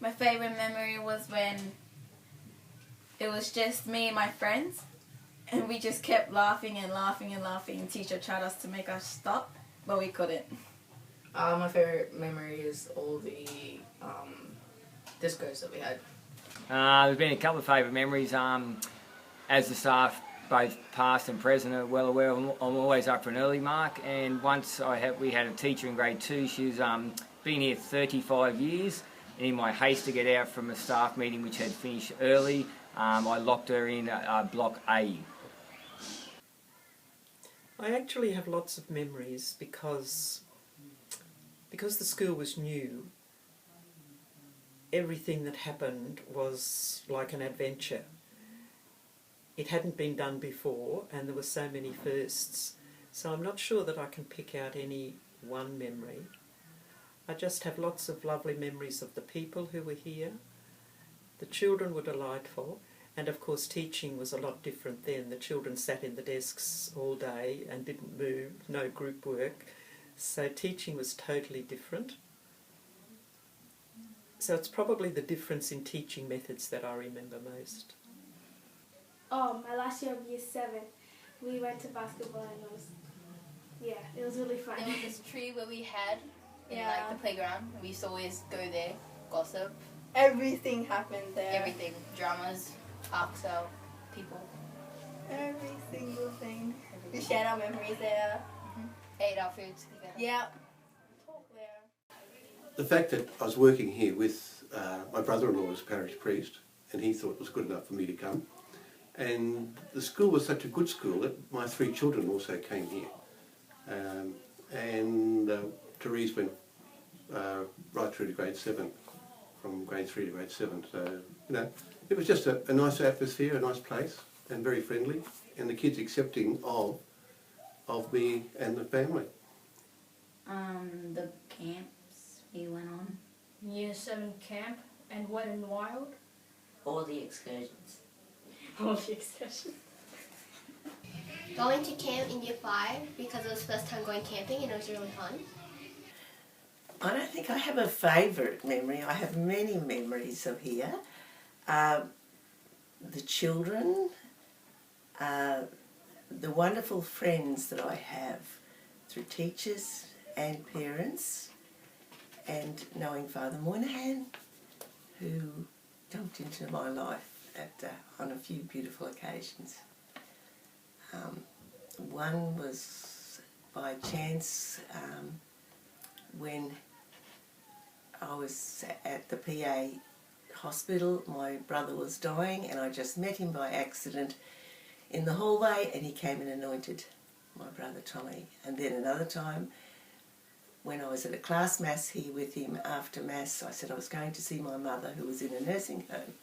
My favourite memory was when it was just me and my friends, and we just kept laughing and laughing and laughing, and teacher tried us to make us stop, but we couldn't. My favourite memory is all the discos that we had. There's been a couple of favourite memories. As the staff, both past and present, are well aware, I'm always up for an early mark, and once we had a teacher in grade 2. She's been here 35 years, and in my haste to get out from a staff meeting which had finished early, I locked her in Block A. I actually have lots of memories because the school was new. Everything that happened was like an adventure. It hadn't been done before, and there were so many firsts. So I'm not sure that I can pick out any one memory. I just have lots of lovely memories of the people who were here. The children were delightful, and of course teaching was a lot different then. The children sat in the desks all day and didn't move, no group work. So teaching was totally different. So it's probably the difference in teaching methods that I remember most. Oh, my last year of year 7, we went to basketball and it was really fun. There was this tree where we had in like the playground. We used to always go there, gossip. Everything happened there. Everything, dramas, arcs out, people. Every single thing. We shared our memories there. Ate our foods together. Yeah. Talk there. The fact that I was working here with my brother-in-law was parish priest, and he thought it was good enough for me to come. And the school was such a good school that my 3 children also came here. Therese went right through to grade 7, from grade 3 to grade 7. So, it was just a nice atmosphere, a nice place, and very friendly, and the kids accepting of me and the family. The camps we went on. Year 7 camp and Wet and Wild. All the excursions. All the excursions. Going to camp in year 5 because it was first time going camping and it was really fun. I don't think I have a favourite memory. I have many memories of here. The children, the wonderful friends that I have through teachers and parents, and knowing Father Moynihan, who jumped into my life on a few beautiful occasions. One was by chance when I was at the PA hospital. My brother was dying and I just met him by accident in the hallway, and he came and anointed my brother Tommy. And then another time when I was at a class mass here with him after mass, I said I was going to see my mother who was in a nursing home,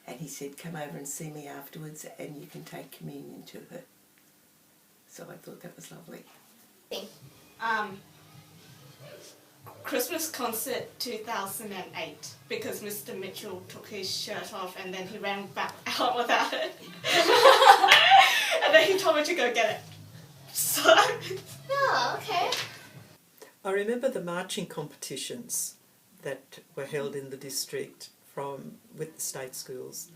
and he said come over and see me afterwards and you can take communion to her. So I thought that was lovely. Christmas concert 2008, because Mr. Mitchell took his shirt off and then he ran back out without it. And then he told me to go get it. So... Oh, okay. I remember the marching competitions that were held in the district with the state schools.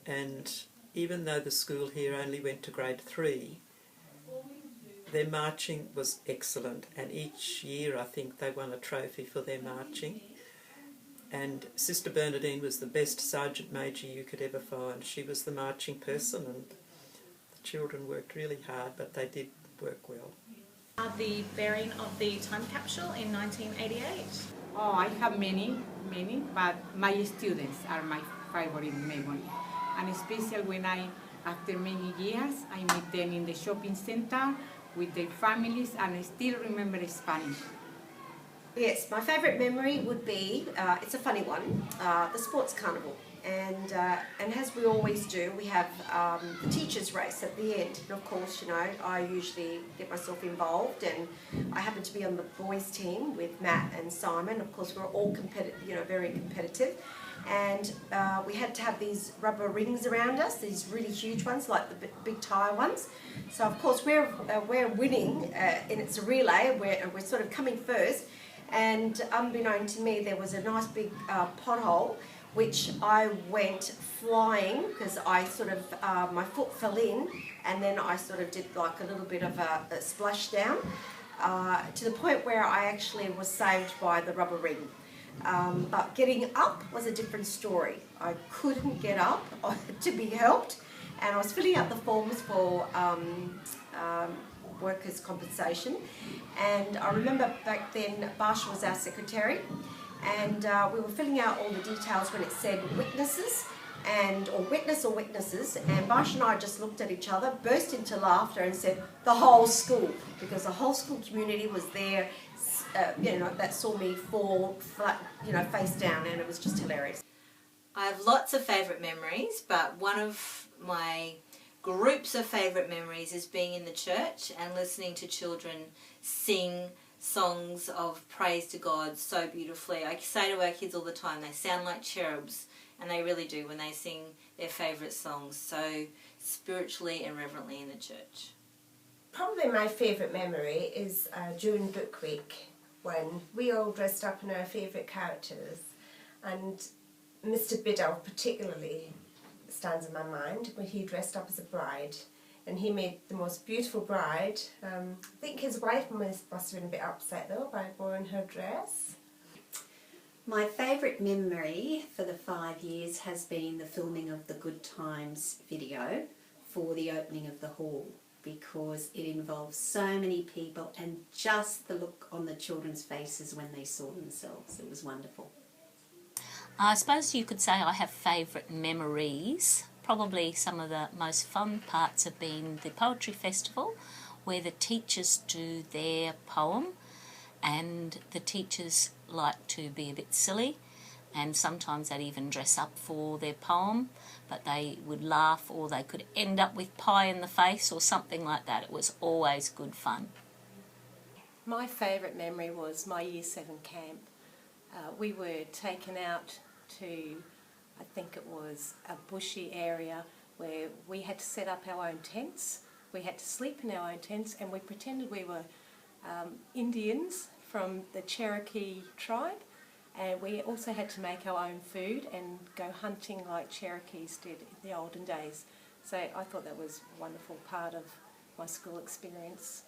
And even though the school here only went to grade 3, their marching was excellent, and each year I think they won a trophy for their marching. And Sister Bernadine was the best sergeant major you could ever find. She was the marching person, and the children worked really hard, but they did work well. The burying of the time capsule in 1988. Oh, I have many, but my students are my favorite memory. And especially when after many years, I meet them in the shopping center with their families, and I still remember Spanish. Yes, my favourite memory would be, it's a funny one, the sports carnival. And as we always do, we have the teachers' race at the end. And of course, I usually get myself involved, and I happen to be on the boys' team with Matt and Simon. Of course, we're all very competitive. And we had to have these rubber rings around us, these really huge ones, like the big tyre ones. So of course we're winning, and it's a relay. We're sort of coming first, And unbeknown to me, there was a nice big pothole, which I went flying because I sort of, my foot fell in, and then I sort of did like a little bit of a splashdown, to the point where I actually was saved by the rubber ring. But getting up was a different story. I couldn't get up to be helped, and I was filling out the forms for workers' compensation. And I remember back then Barsha was our secretary, and we were filling out all the details when it said witnesses, or witnesses, and Barsha and I just looked at each other, burst into laughter and said, the whole school, because the whole school community was there, that saw me fall flat, face down, and it was just hilarious. I have lots of favourite memories, but one of my groups of favourite memories is being in the church and listening to children sing songs of praise to God so beautifully. I say to our kids all the time, they sound like cherubs, and they really do when they sing their favourite songs so spiritually and reverently in the church. Probably my favourite memory is during Book Week, when we all dressed up in our favourite characters, and Mr. Biddle particularly stands in my mind when he dressed up as a bride, and he made the most beautiful bride. I think his wife must have been a bit upset though by wearing her dress. My favourite memory for the 5 years has been the filming of the Good Times video for the opening of the hall, because it involves so many people and just the look on the children's faces when they saw themselves. It was wonderful. I suppose you could say I have favourite memories. Probably some of the most fun parts have been the Poetry Festival, where the teachers do their poem, and the teachers like to be a bit silly, and sometimes they'd even dress up for their poem, but they would laugh, or they could end up with pie in the face or something like that. It was always good fun. My favourite memory was my Year 7 camp. We were taken out to, I think it was a bushy area where we had to set up our own tents. We had to sleep in our own tents, and we pretended we were Indians from the Cherokee tribe, and we also had to make our own food and go hunting like Cherokees did in the olden days. So I thought that was a wonderful part of my school experience.